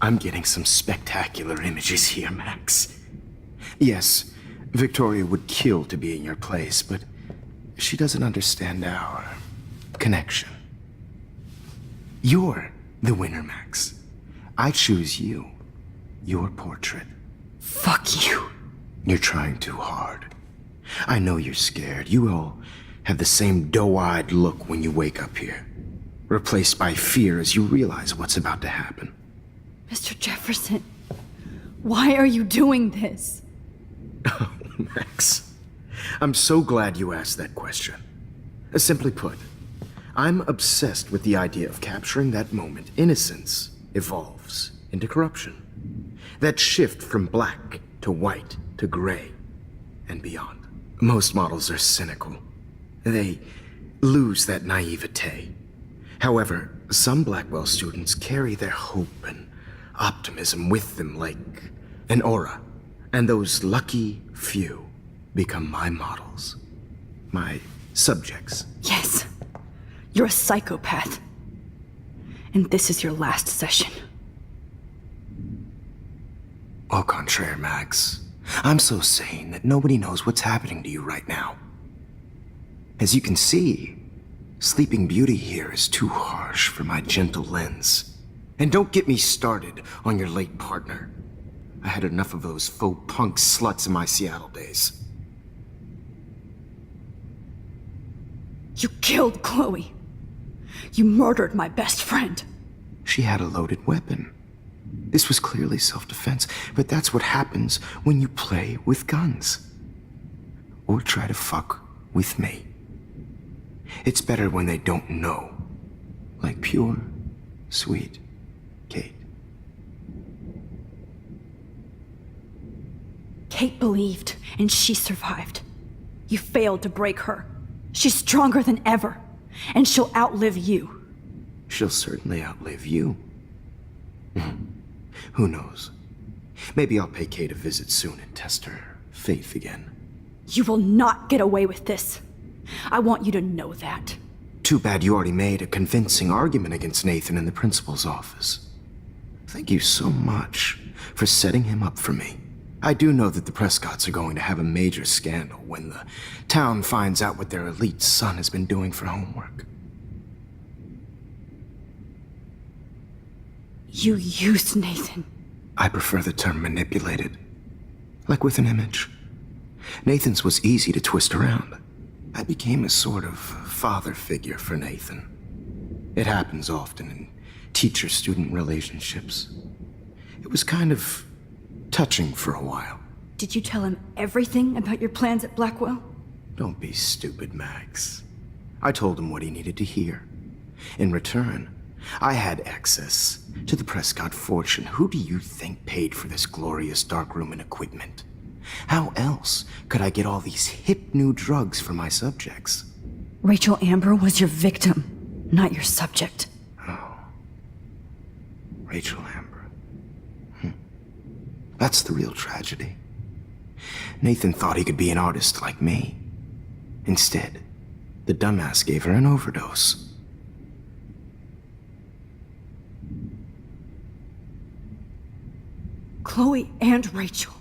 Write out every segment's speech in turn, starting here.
I'm getting some spectacular images here, Max. Yes, Victoria would kill to be in your place, but she doesn't understand our connection. You're the winner, Max. I choose you. Your portrait. Fuck you. You're trying too hard. I know you're scared. You all have the same doe-eyed look when you wake up here, replaced by fear as you realize what's about to happen. Mr. Jefferson, why are you doing this? Oh, Max. I'm so glad you asked that question. Simply put, I'm obsessed with the idea of capturing that moment innocence evolves into corruption. That shift from black to white to gray and beyond. Most models are cynical. They lose that naivete. However, some Blackwell students carry their hope and optimism with them like an aura. And those lucky few become my models. My subjects. Yes. You're a psychopath. And this is your last session. Au contraire, Max. I'm so sane that nobody knows what's happening to you right now. As you can see, Sleeping Beauty here is too harsh for my gentle lens. And don't get me started on your late partner. I had enough of those faux punk sluts in my Seattle days. You killed Chloe. You murdered my best friend. She had a loaded weapon. This was clearly self-defense, but that's what happens when you play with guns. Or try to fuck with me. It's better when they don't know. Like pure, sweet Kate. Kate believed, and she survived. You failed to break her. She's stronger than ever, and she'll outlive you. She'll certainly outlive you. Who knows? Maybe I'll pay Kate a visit soon and test her faith again. You will not get away with this. I want you to know that. Too bad you already made a convincing argument against Nathan in the principal's office. Thank you so much for setting him up for me. I do know that the Prescotts are going to have a major scandal when the town finds out what their elite son has been doing for homework. You used Nathan. I prefer the term manipulated. Like with an image. Nathan's was easy to twist around. I became a sort of father figure for Nathan. It happens often in teacher-student relationships. It was kind of touching for a while. Did you tell him everything about your plans at Blackwell? Don't be stupid, Max. I told him what he needed to hear. In return, I had access to the Prescott fortune. Who do you think paid for this glorious darkroom and equipment? How else could I get all these hip new drugs for my subjects? Rachel Amber was your victim, not your subject. Oh. Rachel Amber. That's the real tragedy. Nathan thought he could be an artist like me. Instead, the dumbass gave her an overdose. Chloe and Rachel.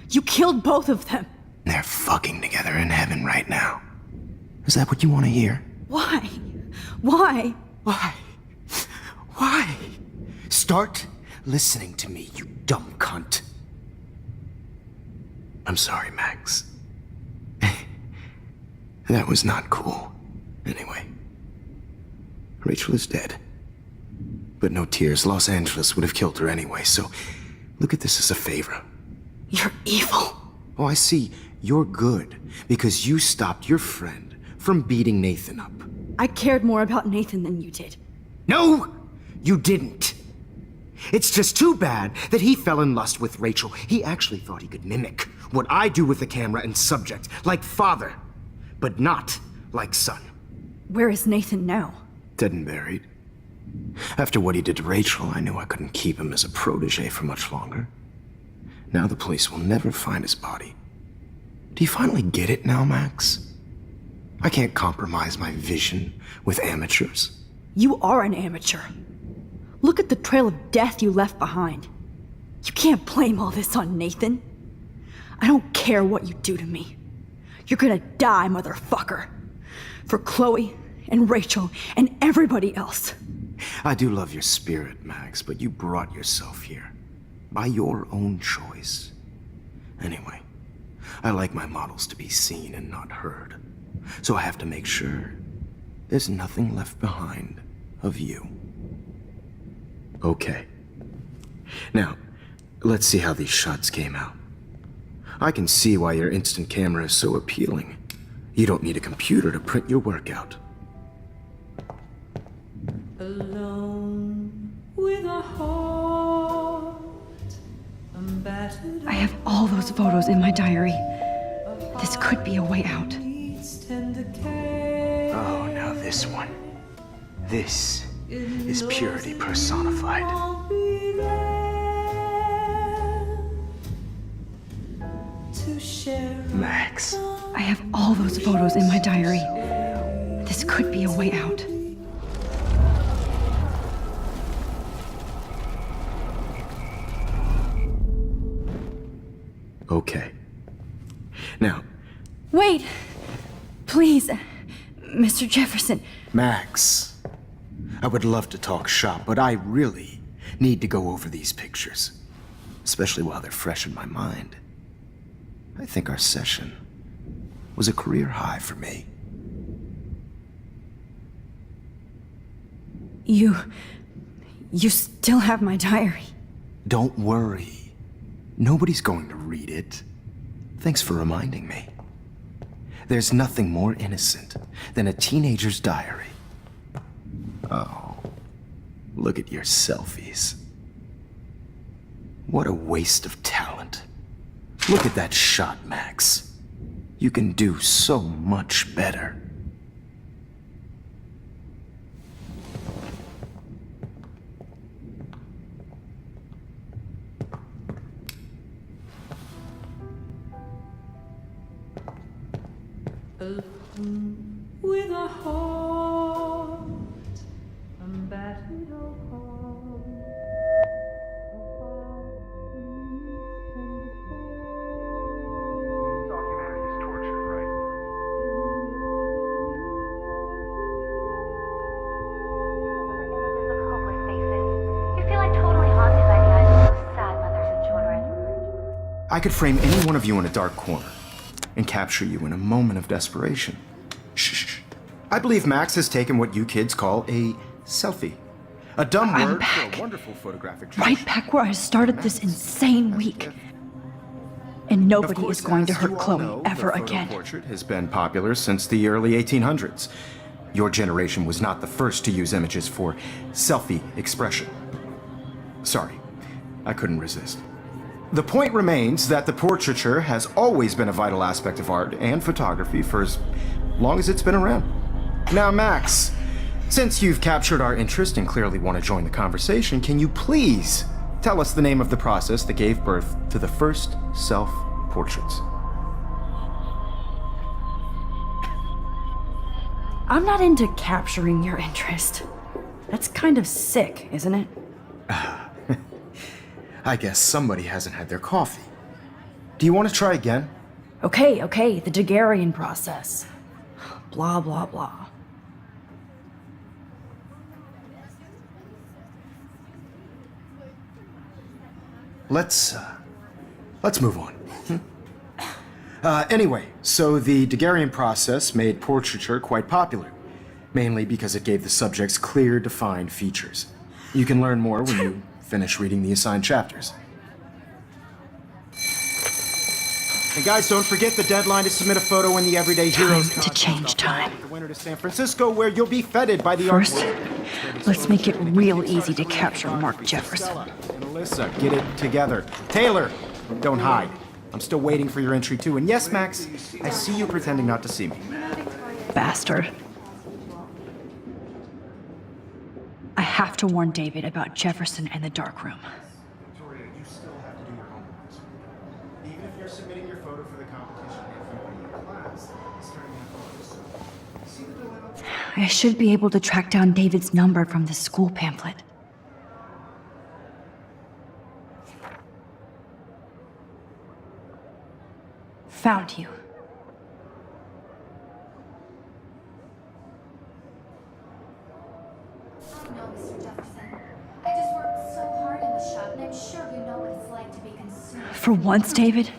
You killed both of them. They're fucking together in heaven right now. Is that what you want to hear? Why? Why? Why? Why? Start listening to me, you dumb cunt. I'm sorry, Max. That was not cool. Anyway, Rachel is dead. But no tears. Los Angeles would have killed her anyway, so look at this as a favor. You're evil. Oh, I see. You're good because you stopped your friend from beating Nathan up. I cared more about Nathan than you did. No, you didn't. It's just too bad that he fell in lust with Rachel. He actually thought he could mimic what I do with the camera and subject, like father, but not like son. Where is Nathan now? Dead and buried. After what he did to Rachel, I knew I couldn't keep him as a protege for much longer. Now the police will never find his body. Do you finally get it now, Max? I can't compromise my vision with amateurs. You are an amateur. Look at the trail of death you left behind. You can't blame all this on Nathan. I don't care what you do to me. You're gonna die, motherfucker. For Chloe and Rachel and everybody else. I do love your spirit, Max, but you brought yourself here. By your own choice. Anyway, I like my models to be seen and not heard. So I have to make sure there's nothing left behind of you. Okay. Now, let's see how these shots came out. I can see why your instant camera is so appealing. You don't need a computer to print your work out. Alone with a heart, I'm battered. I have all those photos in my diary. This could be a way out. Oh, now this one. This is purity personified. I'll be there to share. Max. I have all those photos in my diary. This could be a way out. Okay. Now, Wait! Please, Mr. Jefferson. Max, I would love to talk shop, but I really need to go over these pictures, especially while they're fresh in my mind. I think our session was a career high for me. You still have my diary. Don't worry. Nobody's going to read it. Thanks for reminding me. There's nothing more innocent than a teenager's diary. Oh, look at your selfies. What a waste of talent. Look at that shot, Max. You can do so much better. Alone with a heart, I'm battered apart. Humanity's torture, right? Images of hopeless faces. You feel like totally haunted by the eyes of those sad mothers and children. I could frame any one of you in a dark corner and capture you in a moment of desperation. Shh. I believe Max has taken what you kids call a selfie. A dumb I'm word back. for a wonderful photographic Right gesture. back where I started this insane week. And Of nobody course, is going to as hurt you all Chloe know, ever the photo again. portrait has been popular since the early 1800s. Your generation was not the first to use images for selfie expression. Sorry, I couldn't resist. The point remains that the portraiture has always been a vital aspect of art and photography for as long as it's been around. Now, Max, since you've captured our interest and clearly want to join the conversation, can you please tell us the name of the process that gave birth to the first self-portraits? I'm not into capturing your interest. That's kind of sick, isn't it? I guess somebody hasn't had their coffee. Do you want to try again? Okay, the Daguerrean process. Blah, blah, blah. Let's move on. Anyway, so the Daguerrean process made portraiture quite popular, mainly because it gave the subjects clear, defined features. You can learn more when you finish reading the assigned chapters. And guys, don't forget the deadline to submit a photo in the Everyday Heroes Time to change time. The winner to San Francisco, where you'll be feted by the First, art. let's make it real easy to capture Mark Jefferson. And Alyssa, get it together. Taylor, don't hide. I'm still waiting for your entry too. And yes, Max, I see you pretending not to see me. Bastard. I have to warn David about Jefferson and the dark room. Victoria, you still have to do your homework. Even if you're submitting your photo for the competition, everybody in class is starting to have photos. See the dilemma? I should be able to track down David's number from the school pamphlet. Found you. I know, Mr. Jefferson. I just worked so hard in the shop, and I'm sure you know what it's like to be consumed. For once, David,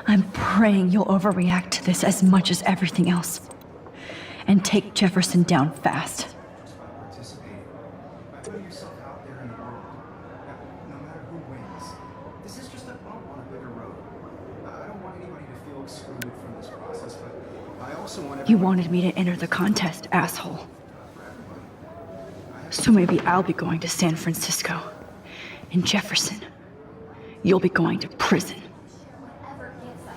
I'm praying you'll overreact to this as much as everything else. And take Jefferson down fast. Just by participating, by putting yourself out there in the world, no matter who wins, this is just a bump on a bigger road. I don't want anybody to feel excluded from this process, but I also want You everybody wanted me to enter the contest, asshole. for everybody. So maybe I'll be going to San Francisco. And Jefferson, you'll be going to prison. Whatever gifts I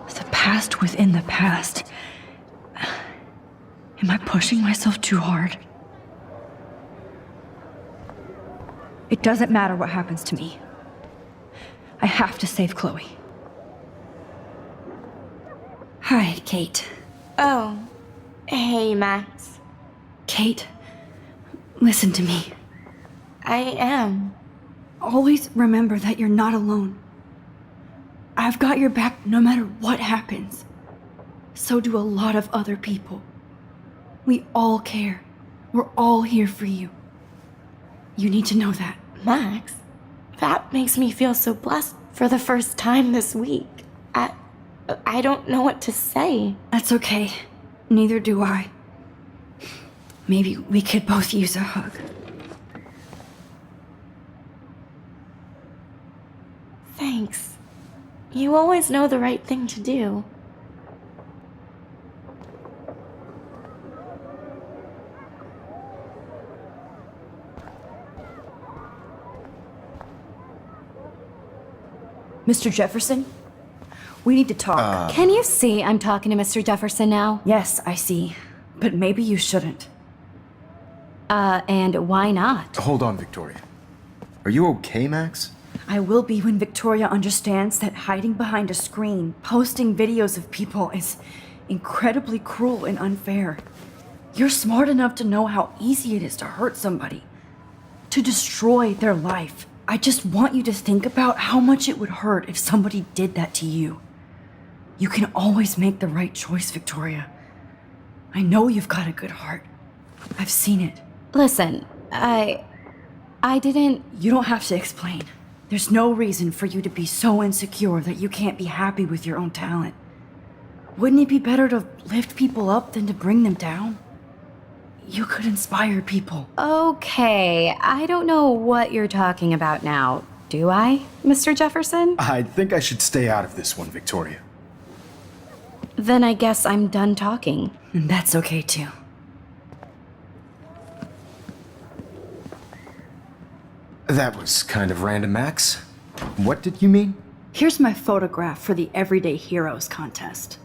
have. The past within the past. Am I pushing myself too hard? It doesn't matter what happens to me. I have to save Chloe. Hi, Kate. Oh, hey, Max. Kate, listen to me. I am. Always remember that you're not alone. I've got your back no matter what happens. So do a lot of other people. We all care. We're all here for you. You need to know that. Max, that makes me feel so blessed for the first time this week. I don't know what to say. That's okay. Neither do I. Maybe we could both use a hug. Thanks. You always know the right thing to do. Mr. Jefferson, we need to talk. Can you see I'm talking to Mr. Jefferson now? Yes, I see. But maybe you shouldn't. And why not? Hold on, Victoria. Are you okay, Max? I will be when Victoria understands that hiding behind a screen, posting videos of people is incredibly cruel and unfair. You're smart enough to know how easy it is to hurt somebody, to destroy their life. I just want you to think about how much it would hurt if somebody did that to you. You can always make the right choice, Victoria. I know you've got a good heart. I've seen it. Listen, I didn't... You don't have to explain. There's no reason for you to be so insecure that you can't be happy with your own talent. Wouldn't it be better to lift people up than to bring them down? You could inspire people. Okay, I don't know what you're talking about now. Do I, Mr. Jefferson? I think I should stay out of this one, Victoria. Then I guess I'm done talking. And that's okay too. That was kind of random, Max. What did you mean? Here's my photograph for the Everyday Heroes contest.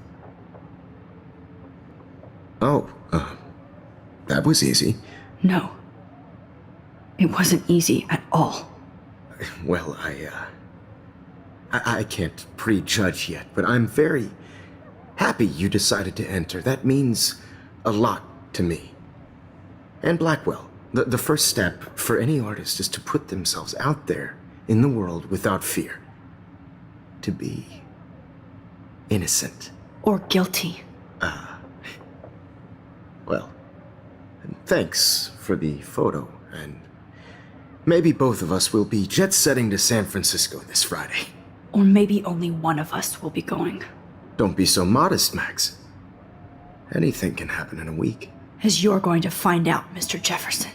Oh, that was easy. No. It wasn't easy at all. Well, I can't prejudge yet, but I'm very happy you decided to enter. That means a lot to me. And Blackwell. The first step for any artist is to put themselves out there in the world without fear. To be innocent. Or guilty. Well, thanks for the photo, and maybe both of us will be jet-setting to San Francisco this Friday. Or maybe only one of us will be going. Don't be so modest, Max. Anything can happen in a week. As you're going to find out, Mr. Jefferson.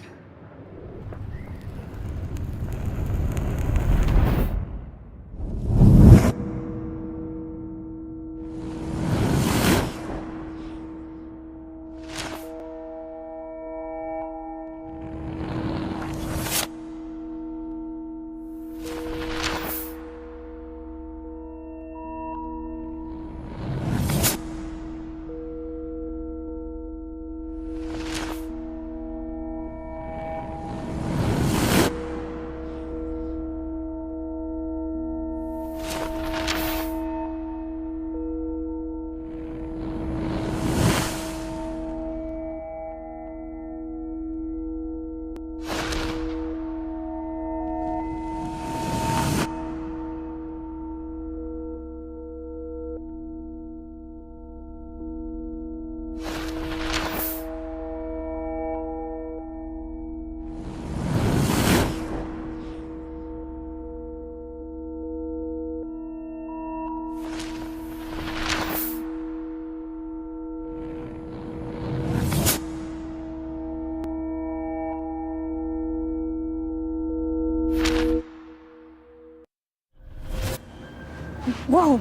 Whoa!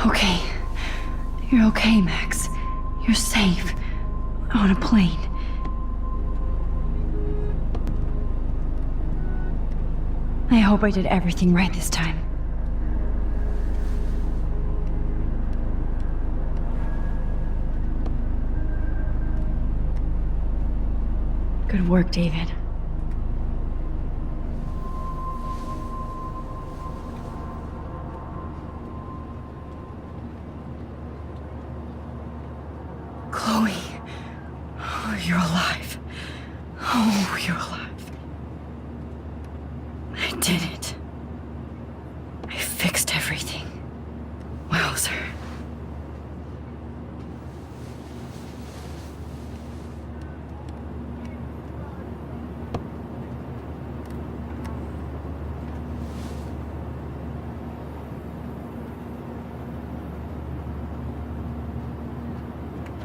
Okay. You're okay, Max. You're safe. On a plane. I hope I did everything right this time. Good work, David. Chloe. Oh, you're alive. Oh, you're alive. I did it. I fixed everything. Wowzer.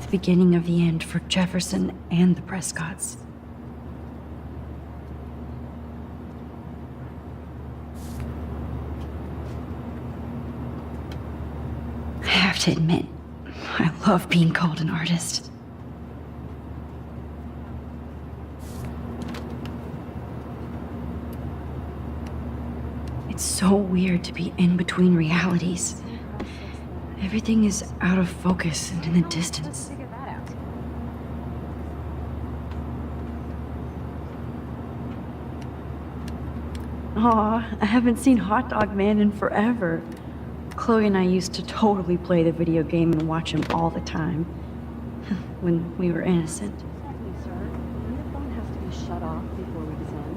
The beginning of the end for Jefferson and the Prescotts. I have to admit, I love being called an artist. It's so weird to be in between realities. Everything is out of focus and in the distance. Aw, I haven't seen Hot Dog Man in forever. Chloe and I used to totally play the video game and watch him all the time. When we were innocent. Exactly, sir. Your phone has to be shut off before we descend.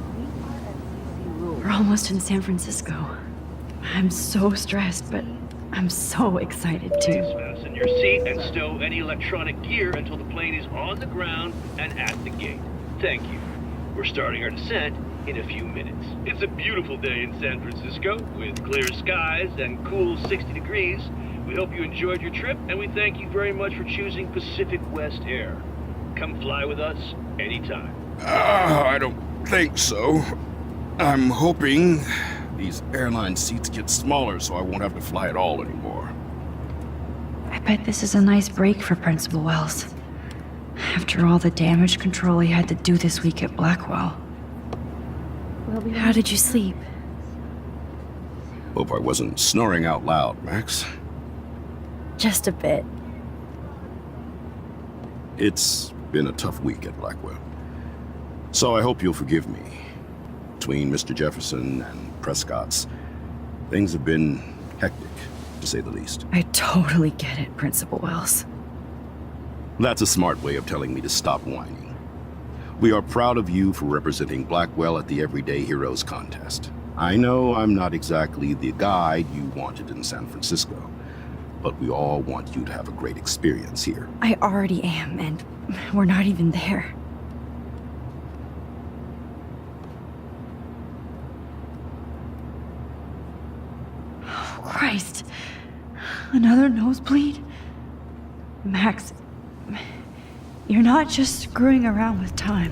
We are at CC rules. We're almost in San Francisco. I'm so stressed, but I'm so excited too. Fasten your seat and stow any electronic gear until the plane is on the ground and at the gate. Thank you. We're starting our descent in a few minutes. It's a beautiful day in San Francisco with clear skies and cool 60 degrees. We hope you enjoyed your trip, and we thank you very much for choosing Pacific West Air. Come fly with us anytime. I don't think so. I'm hoping these airline seats get smaller so I won't have to fly at all anymore. I bet this is a nice break for Principal Wells. After all the damage control he had to do this week at Blackwell. How did you sleep? Hope I wasn't snoring out loud, Max. Just a bit. It's been a tough week at Blackwell. So I hope you'll forgive me. Between Mr. Jefferson and Prescott's, things have been hectic, to say the least. I totally get it, Principal Wells. That's a smart way of telling me to stop whining. We are proud of you for representing Blackwell at the Everyday Heroes contest. I know I'm not exactly the guide you wanted in San Francisco, but we all want you to have a great experience here. I already am, and we're not even there. Oh, Christ. Another nosebleed? Max, you're not just screwing around with time.